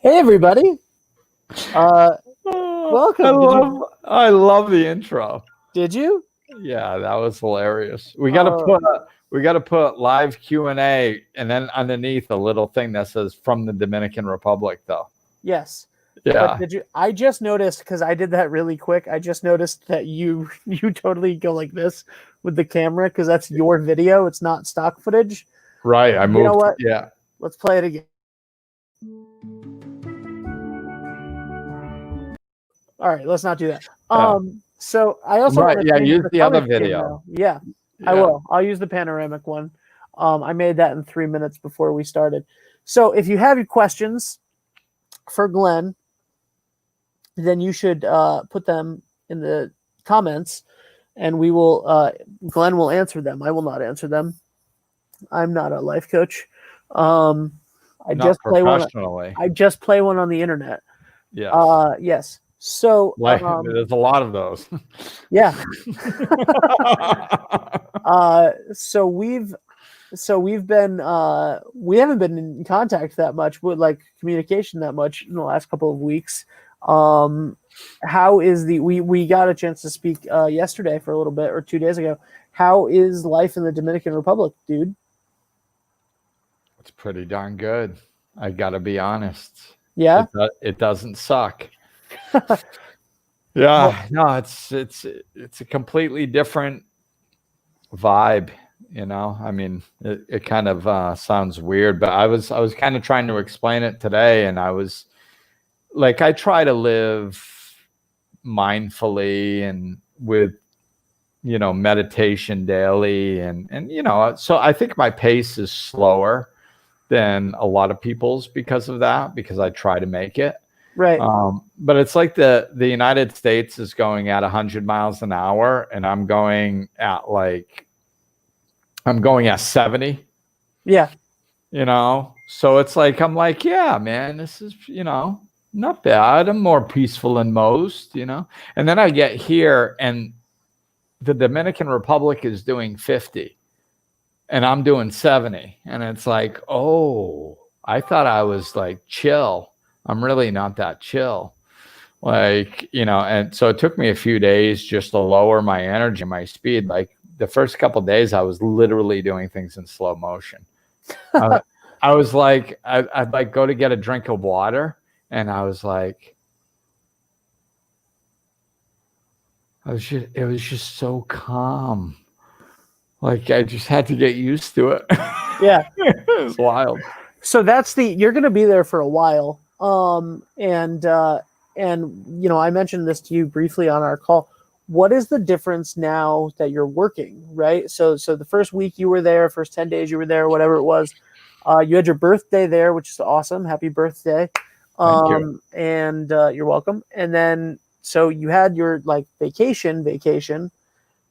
Hey everybody. Uh Oh, welcome. I love the intro. Did you? Yeah, that was hilarious. Uh We got to put live Q&A and then underneath a little thing that says from the Dominican Republic though. yes. But Yeah. did you I just noticed because I did that really quick. I just noticed that you you totally go like this with the camera because that's your video. It's not stock footage. Right. I You know moved. what? Yeah. Let's play it again. All right, let's not do that. Yeah. So I also Right. want to Yeah, change use the the other color scheme video. though. Yeah, I Yeah. will. I'll use the panoramic one. I made that in 3 minutes before we started. So if you have your questions for Glenn, then you should put them in the comments and we will Glenn will answer them. I will not answer them. I'm not a life coach. um I Not just play one. professionally. I just play one on the internet. Yes. Yes, so Like there's a lot of those. yeah. So we've been we haven't been in contact that much with like communication that much in the last couple of weeks. um how is the we got a chance to speak yesterday for a little bit, or 2 days ago. How is life in the Dominican Republic, dude? It's pretty darn good. I got to be honest. Yeah. It doesn't suck. Well, Yeah, no, it's a completely different vibe, you know. I mean, it kind of sounds weird, but I was kind of trying to explain it today, and I was like, I try to live mindfully and with meditation daily, and so I think my pace is slower than a lot of people's because of that, because I try to make it. right. But it's like the United States is going at 100 miles an hour, and I'm going at 70. Yeah. So it's like I'm like, yeah, man, this is not bad. I'm more peaceful than most. And then I get here, and the Dominican Republic is doing 50, and I'm doing 70, and it's like, oh, I thought I was like chill. I'm really not that chill. And so it took me a few days just to lower my energy, my speed. Like the first couple of days, I was literally doing things in slow motion. I was like, I'd like go to get a drink of water, and I was like, it was just so calm. Like I just had to get used to it. Yeah. It was wild. So that's you're going to be there for a while. And I mentioned this to you briefly on our call. What is the difference now that you're working, right? So the first week you were there, first 10 days you were there, whatever it was, you had your birthday there, which is awesome. Happy birthday. Thank you. And you're welcome. And then so you had your like vacation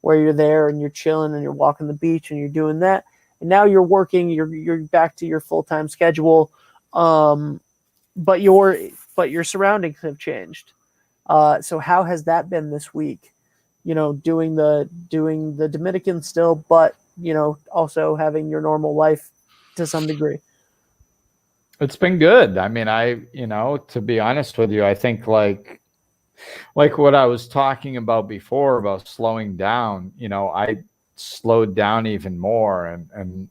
where you're there and you're chilling and you're walking the beach and you're doing that. And now you're working, you're back to your full-time schedule. But your surroundings have changed. So how has that been this week? Doing the Dominican still, but also having your normal life to some degree. It's been good. I mean, to be honest with you, I think like what I was talking about before about slowing down, I slowed down even more, and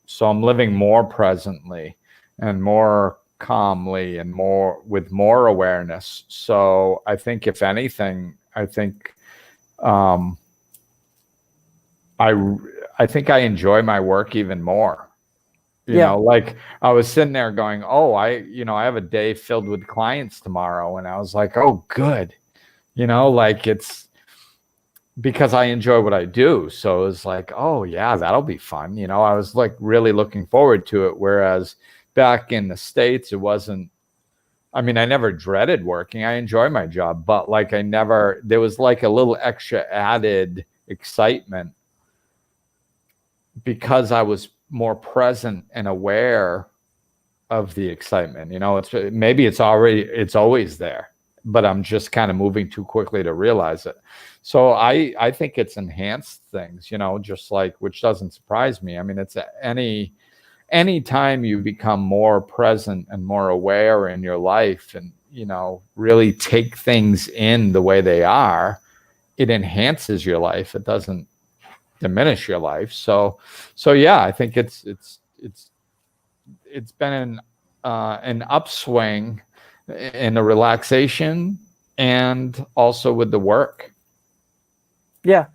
so I'm living more presently and more calmly and more with more awareness. So I think if anything, um I I think I enjoy my work even more. Yeah. Like I was sitting there going, "Oh, I have a day filled with clients tomorrow." And I was like, "Oh, good." Like it's because I enjoy what I do. So it's like, "Oh, yeah, that'll be fun." I was like really looking forward to it, whereas back in the States it wasn't. I mean, I never dreaded working. I enjoy my job, but like there was like a little extra added excitement because I was more present and aware of the excitement. It's always there, but I'm just kind of moving too quickly to realize it. So I think it's enhanced things, just like, which doesn't surprise me. I mean, it's anytime you become more present and more aware in your life and, really take things in the way they are, it enhances your life. It doesn't diminish your life. So yeah, I think it's been an upswing in the relaxation and also with the work. Yeah,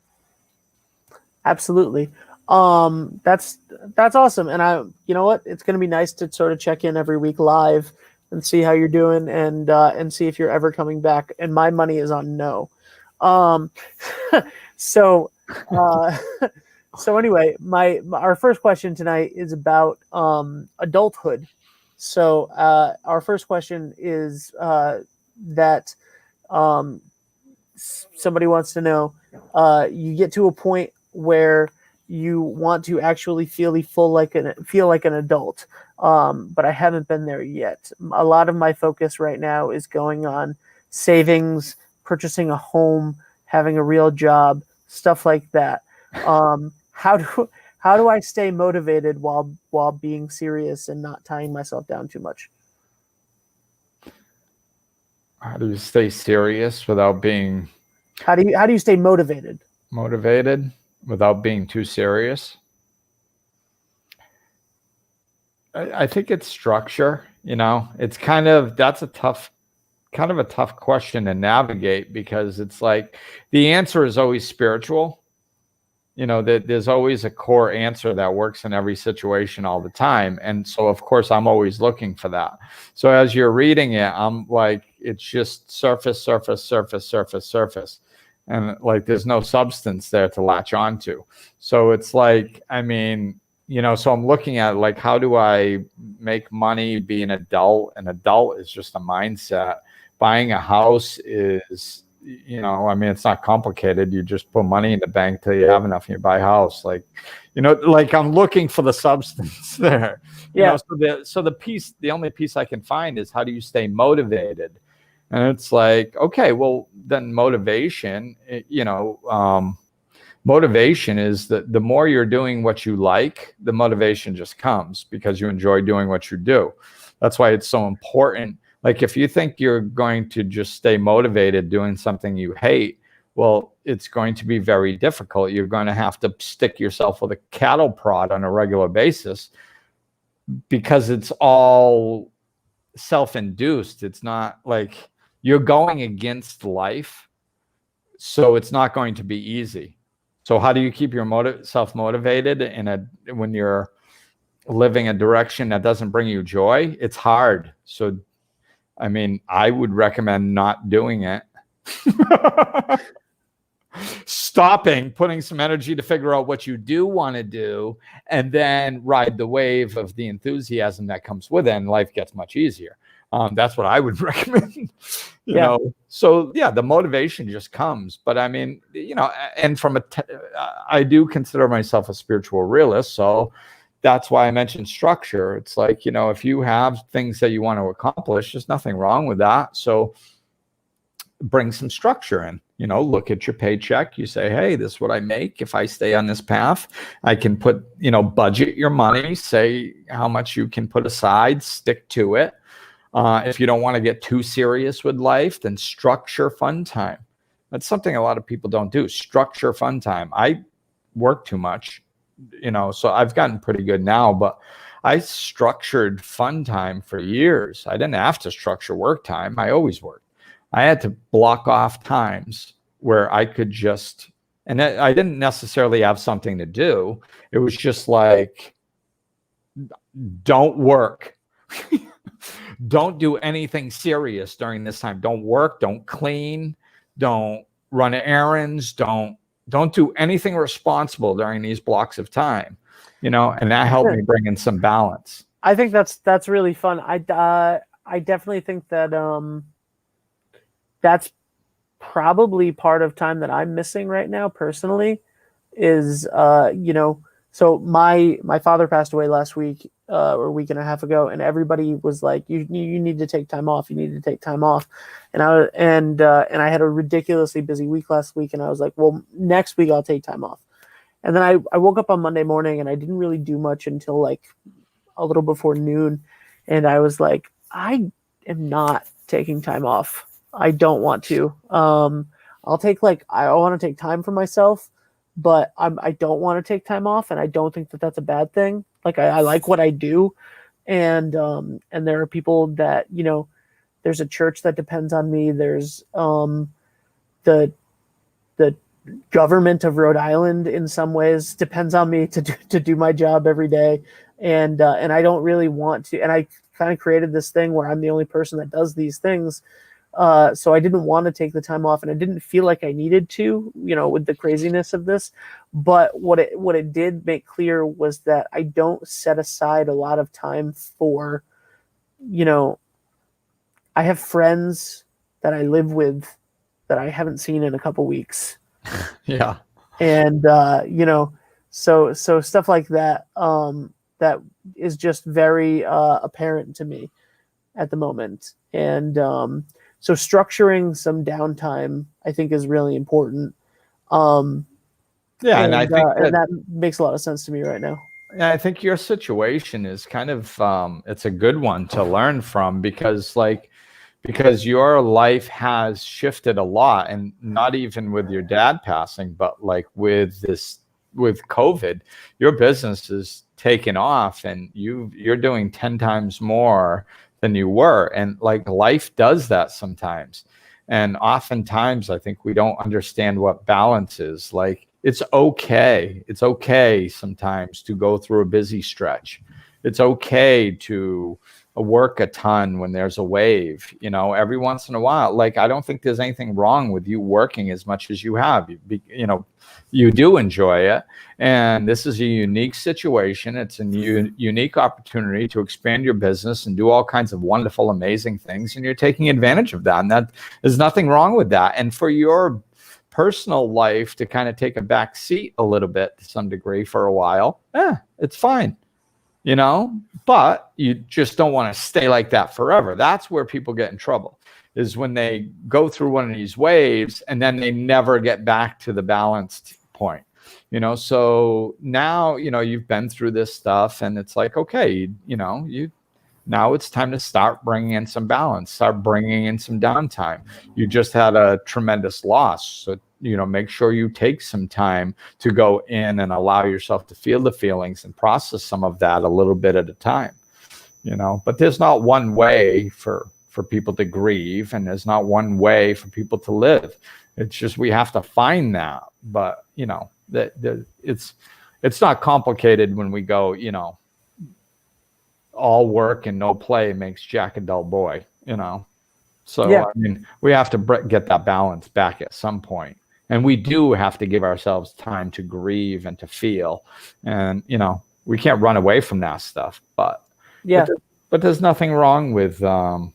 absolutely. That's awesome. And you know what? It's going to be nice to sort of check in every week live and see how you're doing and see if you're ever coming back. And my money is on no. Um, so, uh, so anyway, our first question tonight is about adulthood. So, our first question is that somebody wants to know, you get to a point where you want to actually feel like an adult, but I haven't been there yet. A lot of my focus right now is going on savings, purchasing a home, having a real job, stuff like that. How do I stay motivated while being serious and not tying myself down too much? How do you stay serious without being How do you stay motivated? motivated without being too serious? I think it's structure. It's that's a tough question to navigate, because it's like the answer is always spiritual. That there's always a core answer that works in every situation all the time. And so, of course, I'm always looking for that. So as you're reading it, I'm like, it's just surface, surface, surface, surface, surface. And like, there's no substance there to latch onto. So it's like, so I'm looking at like, how do I make money, be an adult? An adult is just a mindset. Buying a house is, it's not complicated. You just put money in the bank till you have enough and you buy a house. Like, like I'm looking for the substance there. Yeah. So the only piece I can find is, how do you stay motivated? And it's like, okay, well then motivation, motivation is that the more you're doing what you like, the motivation just comes because you enjoy doing what you do. That's why it's so important. Like, if you think you're going to just stay motivated doing something you hate, well, it's going to be very difficult. You're going to have to stick yourself with a cattle prod on a regular basis, because it's all self-induced. It's not like you're going against life, so it's not going to be easy. So how do you keep your self-motivated when you're living a direction that doesn't bring you joy? It's hard. So I would recommend not doing it. Stopping, putting some energy to figure out what you do want to do, and then ride the wave of the enthusiasm that comes with it, and life gets much easier. That's what I would recommend. you know. So yeah, the motivation just comes. But and I do consider myself a spiritual realist, so that's why I mentioned structure. It's like, if you have things that you want to accomplish, there's nothing wrong with that. So bring some structure in. Look at your paycheck. You say, hey, this is what I make. If I stay on this path, I can put, budget your money, say how much you can put aside, stick to it. If you don't want to get too serious with life, then structure fun time. That's something a lot of people don't do. Structure fun time. I work too much, so I've gotten pretty good now, but I structured fun time for years. I didn't have to structure work time. I always worked. I had to block off times where I could just, and I didn't necessarily have something to do. It was just like, don't work. Don't do anything serious during this time. Don't work, don't clean, don't run errands, don't do anything responsible during these blocks of time, and that helped me bring in some balance. I think that's really fun. I definitely think that that's probably part of time that I'm missing right now personally is so my father passed away last week or a week and a half ago, and everybody was like, you need to take time off, you need to take time off. And I had a ridiculously busy week last week, and I was like, well, next week I'll take time off. And then I woke up on Monday morning, and I didn't really do much until like a little before noon, and I was like, I am not taking time off. I don't want to. I'll take I want to take time for myself, but I don't want to take time off, and I don't think that that's a bad thing. Like I like what I do, and there are people that there's a church that depends on me. There's the the government of Rhode Island in some ways depends on me to do my job every day, and I don't really want to. And I kind of created this thing where I'm the only person that does these things. So I didn't want to take the time off, and I didn't feel like I needed to, with the craziness of this. But what it did make clear was that I don't set aside a lot of time for, I have friends that I live with that I haven't seen in a couple weeks. Yeah. And, so stuff like that, that is just very apparent to me at the moment. And so structuring some downtime, I think, is really important. Yeah, and I think that makes a lot of sense to me right now. I think your situation is kind of it's a good one to learn from because your life has shifted a lot, and not even with your dad passing, but with COVID, your business is taken off, and you're doing 10 times more than you were, and life does that sometimes. And oftentimes I think we don't understand what balance is. It's okay sometimes to go through a busy stretch. It's okay to work a ton when there's a wave, every once in a while. I don't think there's anything wrong with you working as much as you have. You do enjoy it, and this is a unique situation. It's a unique opportunity to expand your business and do all kinds of wonderful, amazing things, and you're taking advantage of that, and that there's nothing wrong with that. And for your personal life to kind of take a back seat a little bit to some degree for a while, it's fine. But you just don't want to stay like that forever. That's where people get in trouble, is when they go through one of these waves and then they never get back to the balanced point. So now, you've been through this stuff, and it's okay, now it's time to start bringing in some balance, start bringing in some downtime. You just had a tremendous loss. So, make sure you take some time to go in and allow yourself to feel the feelings and process some of that a little bit at a time, but there's not one way for people to grieve, and there's not one way for people to live. It's just, we have to find that. But, it's not complicated when we go, all work and no play makes Jack a dull boy, So, yeah. I mean, we have to get that balance back at some point. And we do have to give ourselves time to grieve and to feel. And, we can't run away from that stuff. But, yeah. But there's nothing wrong with, riding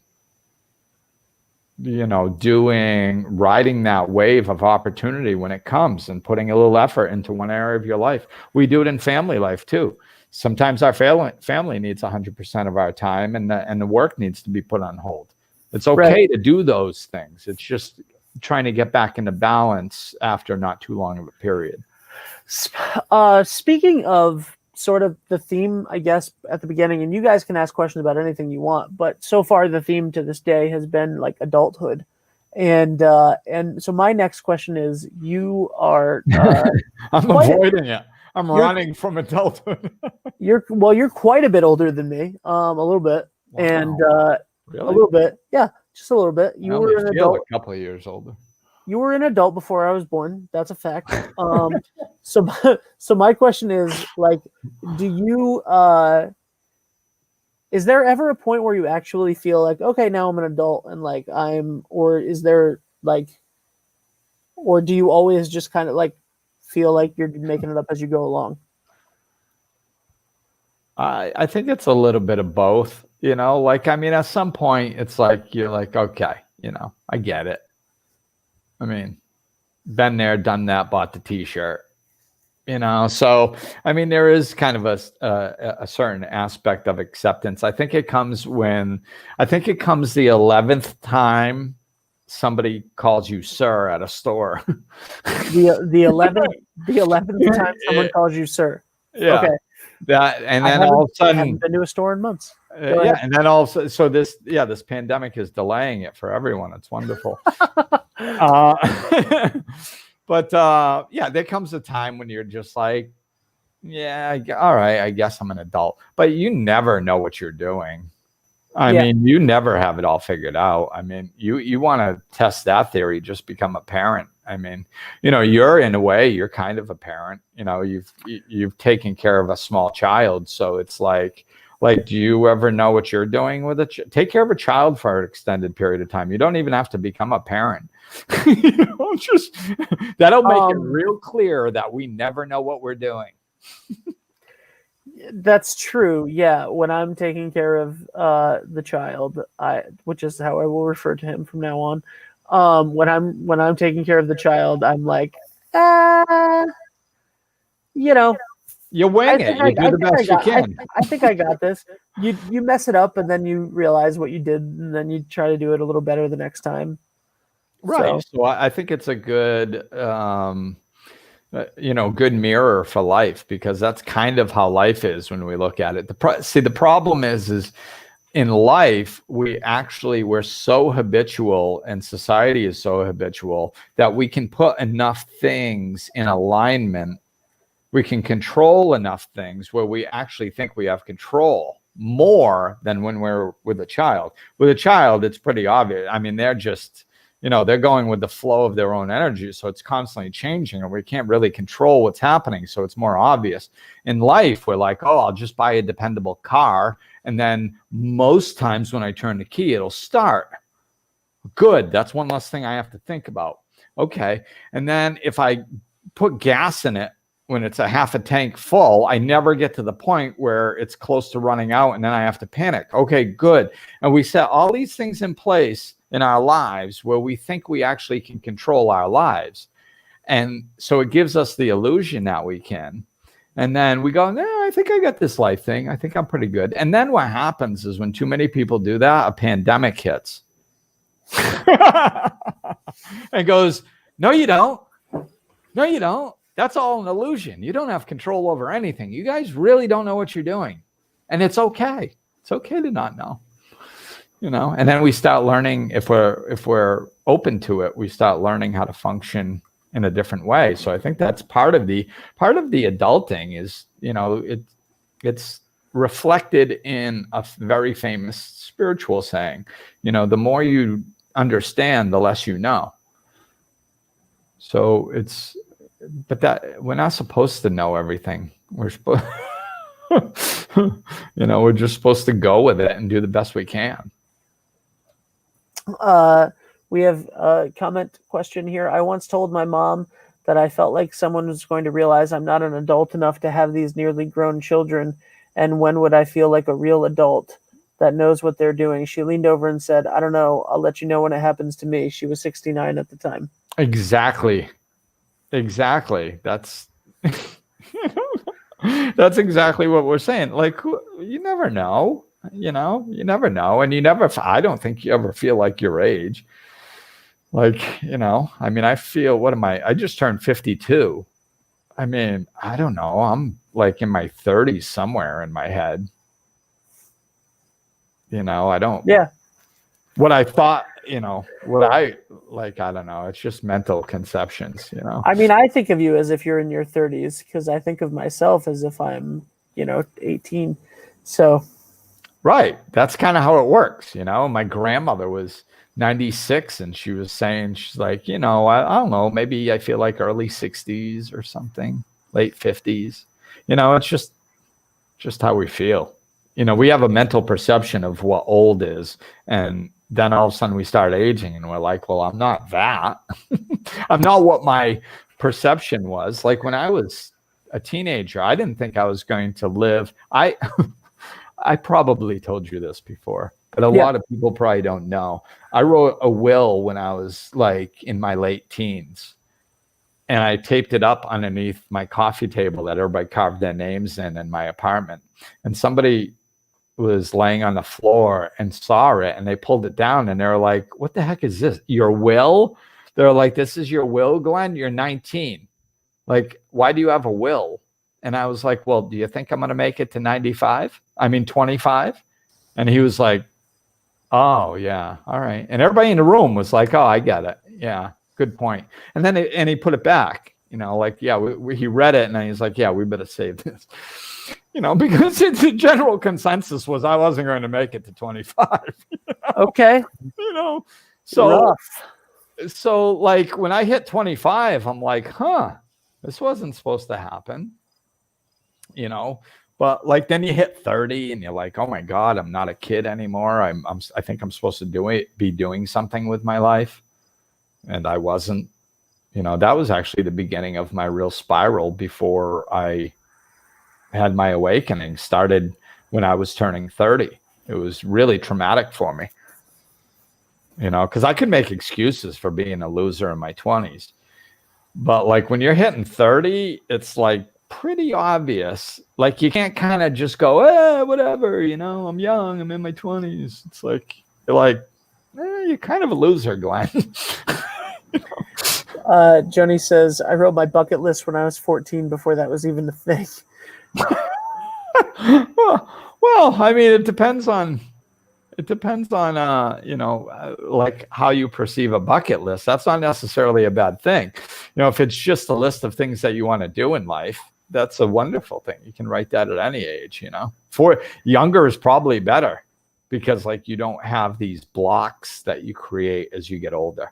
that wave of opportunity when it comes and putting a little effort into one area of your life. We do it in family life too. Sometimes our family needs 100% of our time, and the work needs to be put on hold. It's okay to do those things. It's just trying to get back into balance after not too long of a period. Speaking of sort of the theme, I guess, at the beginning, and you guys can ask questions about anything you want, but so far the theme to this day has been adulthood. And so my next question is, you are I'm avoiding it. I'm running from adulthood. You're quite a bit older than me, a little bit. Wow. And really? A little bit, yeah, just a little bit. You were an adult, a couple of years older. You were an adult before I was born. That's a fact. So my question is, do you is there ever a point where you actually feel okay, now I'm an adult, and or is there or do you always just kind of feel like you're making it up as you go along? I think it's a little bit of both, I mean, at some point it's you're okay, I get it. I mean, been there, done that, bought the t-shirt, so, I mean, there is kind of a certain aspect of acceptance. I think it comes the 11th time somebody calls you sir at a store. The 11th time someone calls you sir. Yeah. Okay. That, and I then all of a haven't sudden, been to a store in months. Go yeah, ahead. and then also, so this pandemic is delaying it for everyone. It's wonderful. Uh, but yeah, there comes a time when you're just like, yeah, all right, I guess I'm an adult. But you never know what you're doing. I Yeah. mean, you never have it all figured out. I mean, you want to test that theory, just become a parent. I mean, you're in a way, you're kind of a parent. You've taken care of a small child, so it's like, do you ever know what you're doing with it? Take care of a child for an extended period of time. You don't even have to become a parent. Just that'll make it Um, real clear that we never know what we're doing. That's true. Yeah, when I'm taking care of the child, which is how I will refer to him from now on. When I'm taking care of the child, I'm like, uh, you know, You wing it. You do the best you can. I think I got this. You mess it up, and then you realize what you did, and then you try to do it a little better the next time. Right. So So I think it's a good, good mirror for life, because that's kind of how life is when we look at it. The problem is in life, we're so habitual, and society is so habitual, that we can put enough things in alignment. We can control enough things where we actually think we have control more than when we're with a child. With a child, it's pretty obvious. I mean, they're just, they're going with the flow of their own energy. So it's constantly changing, and we can't really control what's happening. So it's more obvious. In life, we're like, oh, I'll just buy a dependable car. And then most times when I turn the key, it'll start. Good. That's one less thing I have to think about. Okay. And then if I put gas in it, when it's a half a tank full, I never get to the point where it's close to running out, and then I have to panic. Okay, good. And we set all these things in place in our lives where we think we actually can control our lives. And so it gives us the illusion that we can. And then we go, no, I think I got this life thing. I think I'm pretty good. And then what happens is, when too many people do that, a pandemic hits. And goes, no, you don't. No, you don't. That's all an illusion. You don't have control over anything. You guys really don't know what you're doing. And it's okay. It's okay to not know. And then we start learning, if we're open to it, we start learning how to function in a different way. So I think that's part of the adulting is, it's reflected in a very famous spiritual saying, the more you understand, the less you know. So but that we're not supposed to know everything. We're supposed, we're just supposed to go with it and do the best we can. we have a comment question here. I once told my mom that I felt like someone was going to realize I'm not an adult enough to have these nearly grown children, and when would I feel like a real adult that knows what they're doing? She leaned over and said, I don't know. I'll let you know when it happens to me. She was 69 at the time. Exactly. That's that's exactly what we're saying. Like, you never know. You never know. And I don't think you ever feel like your age. Like, I mean, I feel, I just turned 52. I mean, I don't know. I'm like in my 30s somewhere in my head. I don't. Yeah. What I thought, what I like, I don't know. It's just mental conceptions, I mean, I think of you as if you're in your 30s, because I think of myself as if I'm, 18. So. Right. That's kind of how it works. My grandmother was 96, and she was saying, she's like, I don't know, maybe I feel like early 60s or something, late 50s. It's just how we feel. We have a mental perception of what old is, and then all of a sudden we start aging, and we're like, well, I'm not that. I'm not what my perception was. Like, when I was a teenager, I didn't think I was going to live. I probably told you this before, but a lot of people probably don't know. I wrote a will when I was like in my late teens, and I taped it up underneath my coffee table that everybody carved their names in my apartment. And somebody was laying on the floor and saw it, and they pulled it down, and they were like, what the heck is this? Your will? They're like, this is your will, Glenn? You're 19. Like, why do you have a will? And I was like, well, do you think I'm going to make it to 95? I mean, 25? And he was like, oh, yeah. All right. And everybody in the room was like, oh, I get it. Yeah. Good point. And then he put it back, like, yeah, he read it and then he's like, yeah, we better save this, because the general consensus was I wasn't going to make it to 25. Okay. So, rough. So like when I hit 25, I'm like, this wasn't supposed to happen, but like then you hit 30 and you're like, oh my God, I'm not a kid anymore. I think I'm supposed to be doing something with my life. And I wasn't, that was actually the beginning of my real spiral before I had my awakening. Started when I was turning 30. It was really traumatic for me, because I could make excuses for being a loser in my 20s. But like when you're hitting 30, it's like pretty obvious. Like you can't kind of just go, whatever, I'm young, I'm in my 20s. It's like, you're kind of a loser, Glenn. Joni says, I wrote my bucket list when I was 14 before that was even a thing. Well, I mean, it depends on like how you perceive a bucket list. That's not necessarily a bad thing. If it's just a list of things that you want to do in life, that's a wonderful thing. You can write that at any age, For younger is probably better because like you don't have these blocks that you create as you get older.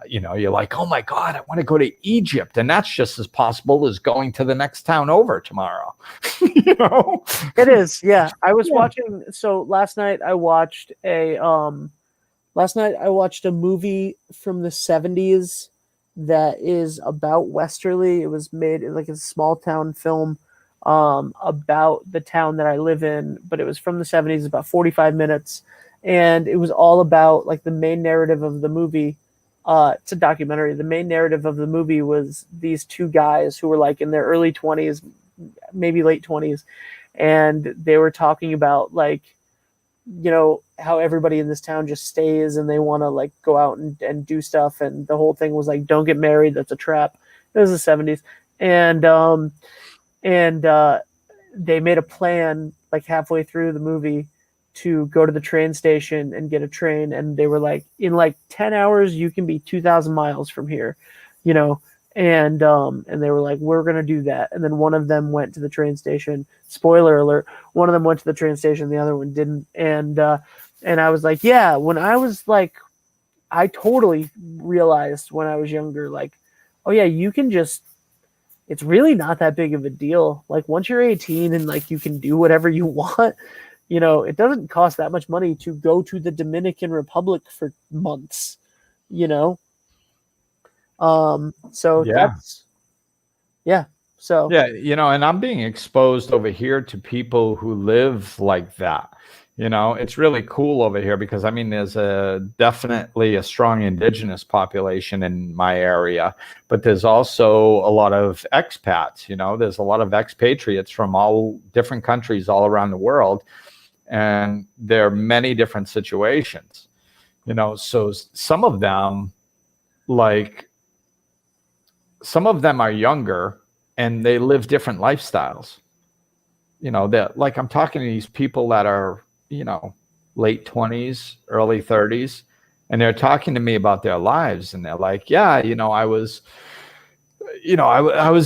You're like, oh my God, I want to go to Egypt. And that's just as possible as going to the next town over tomorrow. It is. Yeah. I was watching. So last night I watched a movie from the 70s that is about Westerly. It was made like a small town film about the town that I live in, but it was from the 70s, about 45 minutes. And it was all about like the main narrative of the movie. It's a documentary. The main narrative of the movie was these two guys who were like in their early 20s, maybe late 20s. And they were talking about like, how everybody in this town just stays and they want to like go out and do stuff. And the whole thing was like, don't get married. That's a trap. It was the 70s. And they made a plan like halfway through the movie to go to the train station and get a train. And they were like, in like 10 hours, you can be 2,000 miles from here, and they were like, we're going to do that. And then one of them went to the train station. Spoiler alert. One of them went to the train station. The other one didn't. And I was like, yeah, when I was like, I totally realized when I was younger, like, oh yeah, you can just, it's really not that big of a deal. Like once you're 18 and like, you can do whatever you want, it doesn't cost that much money to go to the Dominican Republic for months, So that's, So yeah, and I'm being exposed over here to people who live like that. It's really cool over here because I mean, there's definitely a strong indigenous population in my area, but there's also a lot of expats. There's a lot of expatriates from all different countries all around the world. And there are many different situations, so some of them are younger and they live different lifestyles, that like I'm talking to these people that are, late 20s, early 30s, and they're talking to me about their lives. And they're like, yeah, I was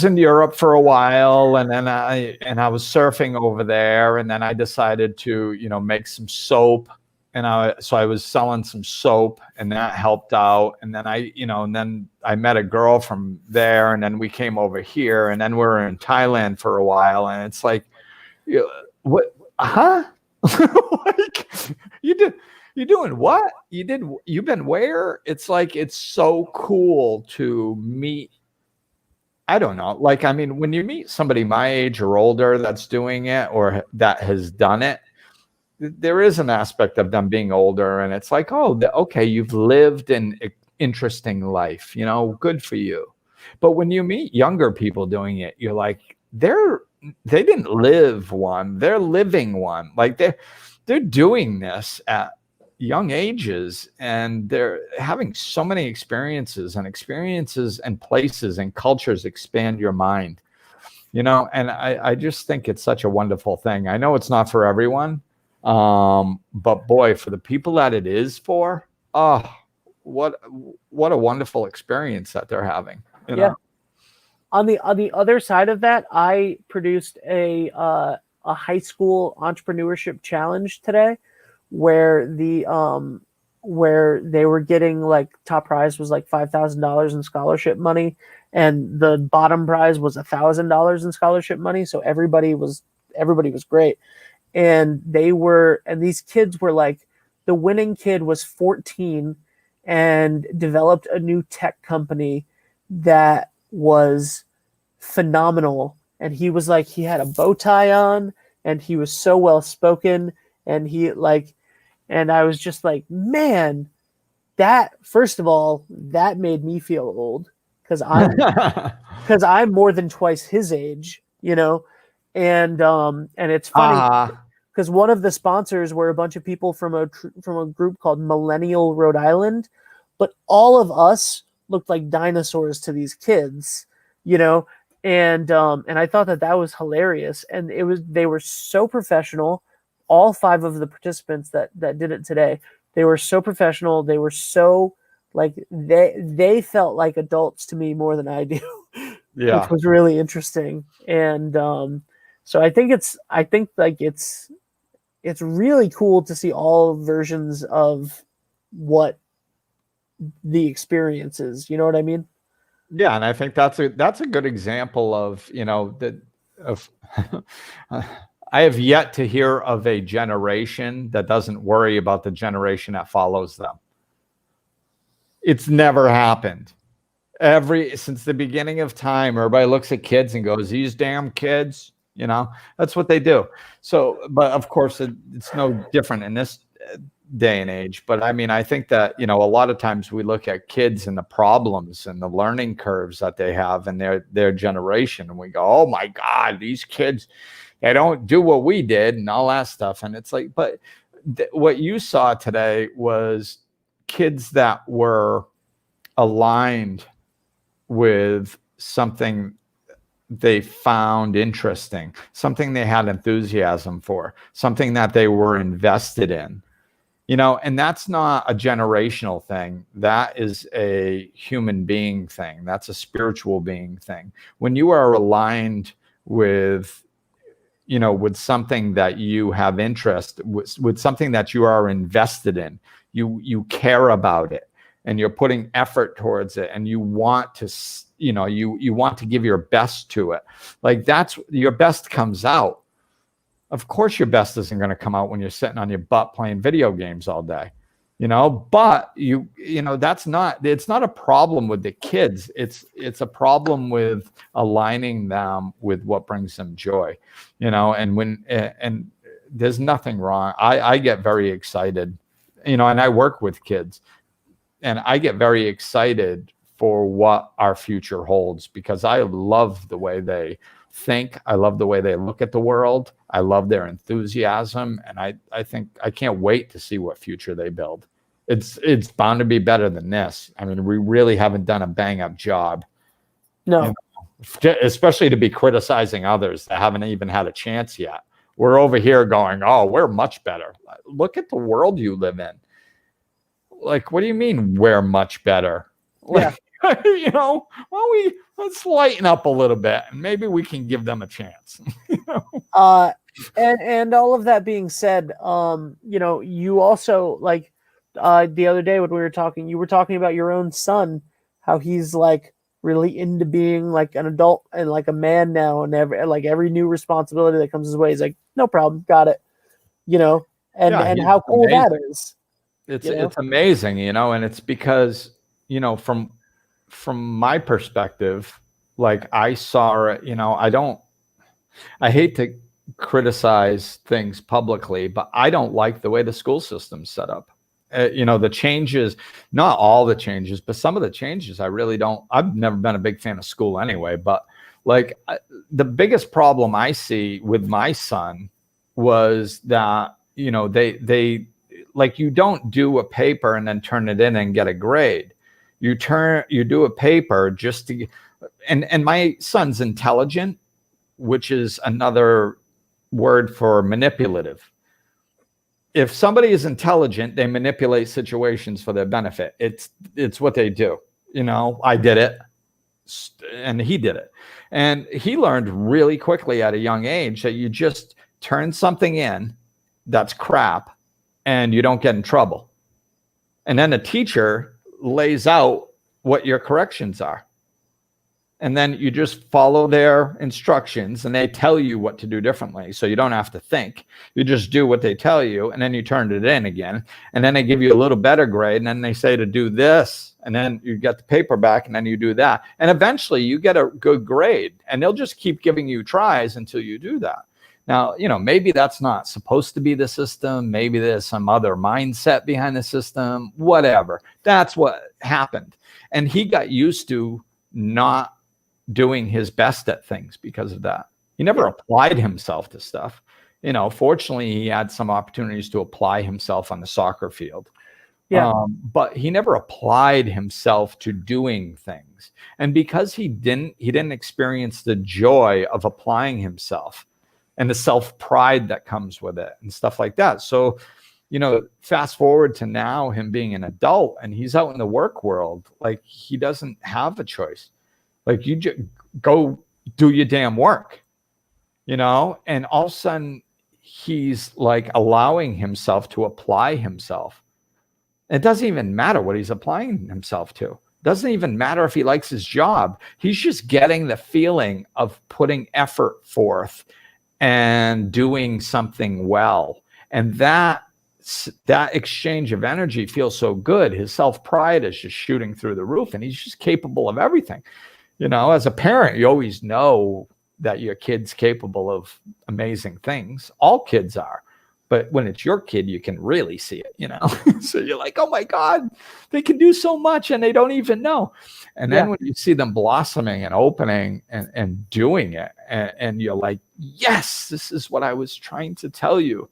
in Europe for a while and then I was surfing over there and then I decided to, make some soap so I was selling some soap and that helped out. And then and I met a girl from there and then we came over here and then we were in Thailand for a while. And it's like, what, like you're doing what? You've been where? It's like, it's so cool to meet. I don't know. Like, I mean, when you meet somebody my age or older that's doing it or that has done it, there is an aspect of them being older. And it's like, oh, okay, you've lived an interesting life, good for you. But when you meet younger people doing it, you're like, they didn't live one, they're living one. Like they're doing this at young ages and they're having so many experiences and places and cultures expand your mind. And I just think it's such a wonderful thing. I know it's not for everyone, but boy, for the people that it is for, oh, what a wonderful experience that they're having. Yeah. On the other side of that, I produced a high school entrepreneurship challenge today, where where they were getting, like, top prize was like $5,000 in scholarship money, and the bottom prize was $1,000 in scholarship money. So everybody was great, and these kids were like, the winning kid was 14 and developed a new tech company that was phenomenal. And he was like, he had a bow tie on, and he was so well spoken, and and I was just like, man, that, first of all, that made me feel old, because I'm more than twice his age, and it's funny because one of the sponsors were a bunch of people from a group called Millennial Rhode Island, but all of us looked like dinosaurs to these kids, and I thought that was hilarious, and they were so professional. All 5 of the participants that did it today, they were so professional. They were so, like, they felt like adults to me more than I do, Yeah. which was really interesting. And so I think it's really cool to see all versions of what the experience is. You know what I mean? Yeah, and I think that's a good example of, I have yet to hear of a generation that doesn't worry about the generation that follows them. It's never happened. Since the beginning of time, everybody looks at kids and goes, these damn kids, that's what they do. So, but of course it's no different in this day and age. But I mean, I think that, a lot of times we look at kids and the problems and the learning curves that they have in their generation, and we go, oh my God, these kids, they don't do what we did and all that stuff. And it's like, but what you saw today was kids that were aligned with something they found interesting, something they had enthusiasm for, something that they were invested in, and that's not a generational thing. That is a human being thing. That's a spiritual being thing. When you are aligned with, with something that you have interest, with something that you are invested in, you care about it, and you're putting effort towards it, and you want to, you want to give your best to it. Like, that's, your best comes out. Of course your best isn't going to come out when you're sitting on your butt playing video games all day, but it's not a problem with the kids. It's a problem with aligning them with what brings them joy, and there's nothing wrong. I get very excited, and I work with kids, and I get very excited for what our future holds, because I love the way they think. I love the way they look at the world. I love their enthusiasm. And I think I can't wait to see what future they build. It's bound to be better than this. I mean, we really haven't done a bang up job. No. Especially to be criticizing others that haven't even had a chance yet. We're over here going, oh, we're much better. Look at the world you live in. Like, what do you mean we're much better? Like, yeah. Let's lighten up a little bit, and maybe we can give them a chance. And all of that being said, you also, like, the other day when we were talking, you were talking about your own son, how he's, like, really into being, like, an adult and, like, a man now, and every new responsibility that comes his way, he's like, no problem, got it, and how cool amazing. That is. It's amazing, and it's because, from my perspective, like, I saw it, I hate to criticize things publicly, but I don't like the way the school system's set up. The changes, not all the changes, but some of the changes I really don't. I've never been a big fan of school anyway, but like, the biggest problem I see with my son was that, they like, you don't do a paper and then turn it in and get a grade. You do a paper just to, and my son's intelligent, which is another word for manipulative. If somebody is intelligent, they manipulate situations for their benefit. It's what they do. I did it, and he did it. And he learned really quickly at a young age that you just turn something in that's crap and you don't get in trouble. And then the teacher lays out what your corrections are. And then you just follow their instructions, and they tell you what to do differently. So you don't have to think. You just do what they tell you, and then you turn it in again. And then they give you a little better grade, and then they say to do this. And then you get the paper back, and then you do that. And eventually you get a good grade, and they'll just keep giving you tries until you do that. Now, maybe that's not supposed to be the system. Maybe there's some other mindset behind the system, whatever. That's what happened. And he got used to not doing his best at things because of that. He never applied himself to stuff. Fortunately, he had some opportunities to apply himself on the soccer field. But he never applied himself to doing things. And because he didn't experience the joy of applying himself and the self-pride that comes with it and stuff like that. So, fast forward to now, him being an adult, and he's out in the work world, like he doesn't have a choice. Like, you just go do your damn work, and all of a sudden he's like allowing himself to apply himself. It doesn't even matter what he's applying himself to. It doesn't even matter if he likes his job. He's just getting the feeling of putting effort forth and doing something well. And that exchange of energy feels so good. His self-pride is just shooting through the roof, and he's just capable of everything. As a parent, you always know that your kid's capable of amazing things. All kids are. But when it's your kid, you can really see it, So you're like, oh my God, they can do so much and they don't even know. And then when you see them blossoming and opening and doing it, and you're like, yes, this is what I was trying to tell you.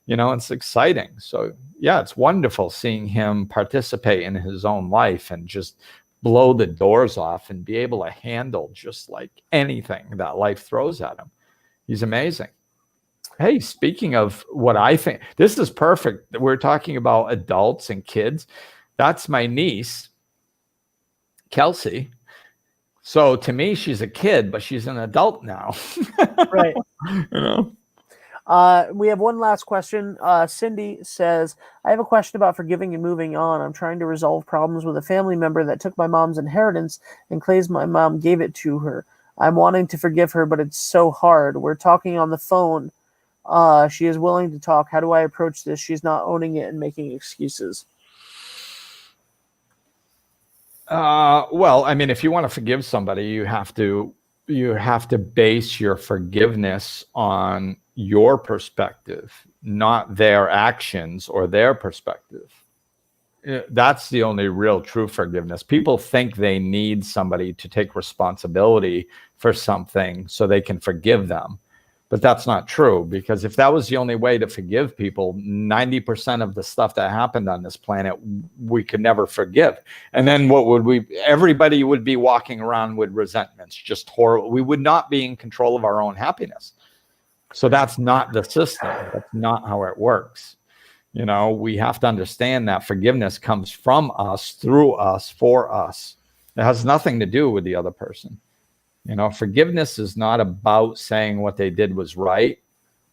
It's exciting. So yeah, it's wonderful seeing him participate in his own life and just blow the doors off and be able to handle just like anything that life throws at him. He's amazing. Hey, speaking of what I think, this is perfect. We're talking about adults and kids. That's my niece, Kelsey. So to me, she's a kid, but she's an adult now. Right. We have one last question. Cindy says, I have a question about forgiving and moving on. I'm trying to resolve problems with a family member that took my mom's inheritance and claims my mom gave it to her. I'm wanting to forgive her, but it's so hard. We're talking on the phone. She is willing to talk. How do I approach this? She's not owning it and making excuses. Well, I mean, if you want to forgive somebody, you have to base your forgiveness on your perspective, not their actions or their perspective. That's the only real true forgiveness. People think they need somebody to take responsibility for something so they can forgive them. But that's not true, because if that was the only way to forgive people, 90% of the stuff that happened on this planet, we could never forgive. And then everybody would be walking around with resentments, just horrible. We would not be in control of our own happiness. So that's not the system. That's not how it works. We have to understand that forgiveness comes from us, through us, for us. It has nothing to do with the other person. Forgiveness is not about saying what they did was right.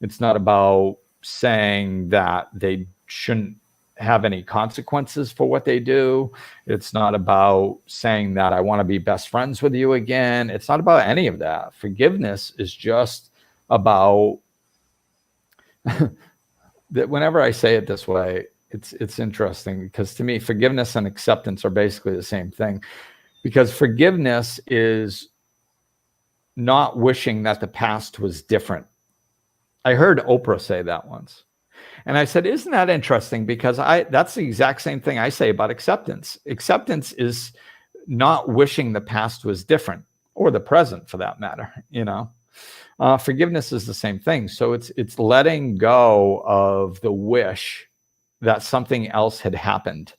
It's not about saying that they shouldn't have any consequences for what they do. It's not about saying that I want to be best friends with you again. It's not about any of that. Forgiveness is just about that. Whenever I say it this way, it's interesting, because to me, forgiveness and acceptance are basically the same thing, because forgiveness is not wishing that the past was different. I heard Oprah say that once. And I said, isn't that interesting? Because that's the exact same thing I say about acceptance. Acceptance is not wishing the past was different, or the present for that matter. Forgiveness is the same thing. So it's letting go of the wish that something else had happened,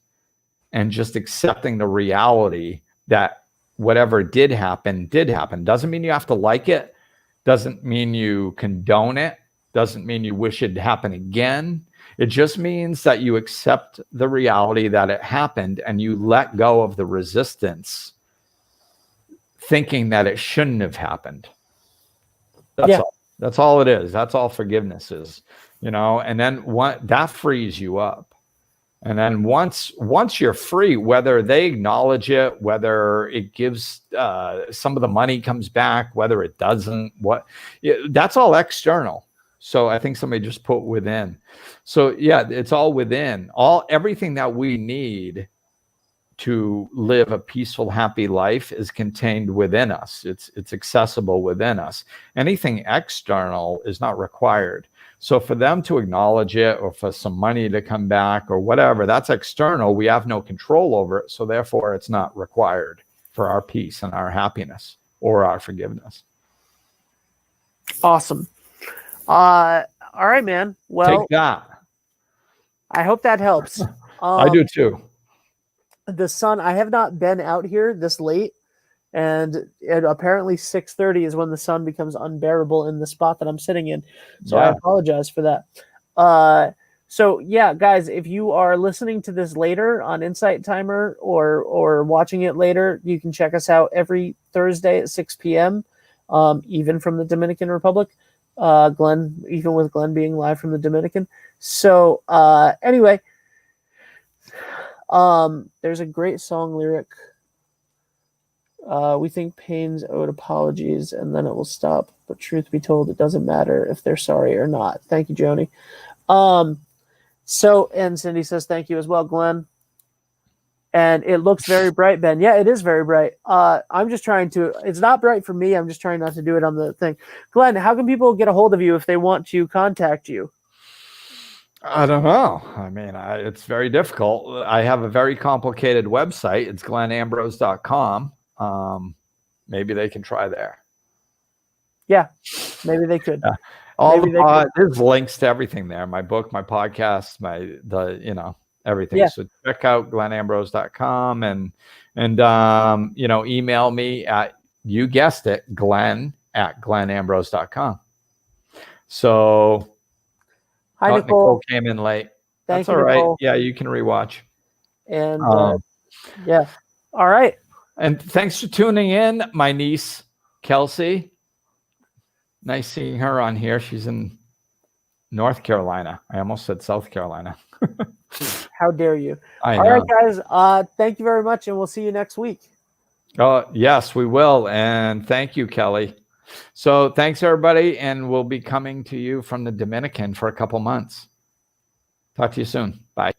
and just accepting the reality that whatever did happen. Doesn't mean you have to like it, Doesn't mean you condone it. Doesn't mean you wish it to happen again. It just means that you accept the reality that it happened and you let go of the resistance, thinking that it shouldn't have happened. That's all. That's all it is. That's all forgiveness is, and then that frees you up. And then once you're free, whether they acknowledge it, whether it gives some of the money comes back, whether it doesn't, that's all external. So I think somebody just put within. So yeah, it's all within. Everything that we need to live a peaceful, happy life is contained within us. It's accessible within us. Anything external is not required. So for them to acknowledge it, or for some money to come back or whatever, that's external. We have no control over it. So therefore it's not required for our peace and our happiness or our forgiveness. Awesome. All right, man. Well, take that. I hope that helps. I do too. The sun, I have not been out here this late, and apparently 6:30 is when the sun becomes unbearable in the spot that I'm sitting in. So I apologize for that. So yeah, guys, if you are listening to this later on Insight Timer or watching it later, you can check us out every Thursday at 6 p.m. Even from the Dominican Republic. Glenn, even with Glenn being live from the Dominican. So anyway, there's a great song lyric. We think pain's owed apologies and then it will stop. But truth be told, it doesn't matter if they're sorry or not. Thank you, Joni. And Cindy says thank you as well, Glenn. And it looks very bright, Ben. Yeah, it is very bright. I'm just trying to, it's not bright for me. I'm just trying not to do it on the thing. Glenn, how can people get a hold of you if they want to contact you? I don't know. I mean, it's very difficult. I have a very complicated website. It's glennambrose.com. Maybe they can try there. Yeah, maybe they could. There's links to everything there. My book, my podcast, everything. Yeah. So check out glennambrose.com and email me at, you guessed it, Glenn@glennambrose.com. So hi, Nicole. Came in late. That's all right. Nicole. Yeah, you can rewatch. And yeah. All right. And thanks for tuning in, my niece, Kelsey. Nice seeing her on here. She's in North Carolina. I almost said South Carolina. How dare you? I know. All right, guys. Thank you very much, and we'll see you next week. Yes, we will. And thank you, Kelly. So thanks, everybody. And we'll be coming to you from the Dominican for a couple months. Talk to you soon. Bye.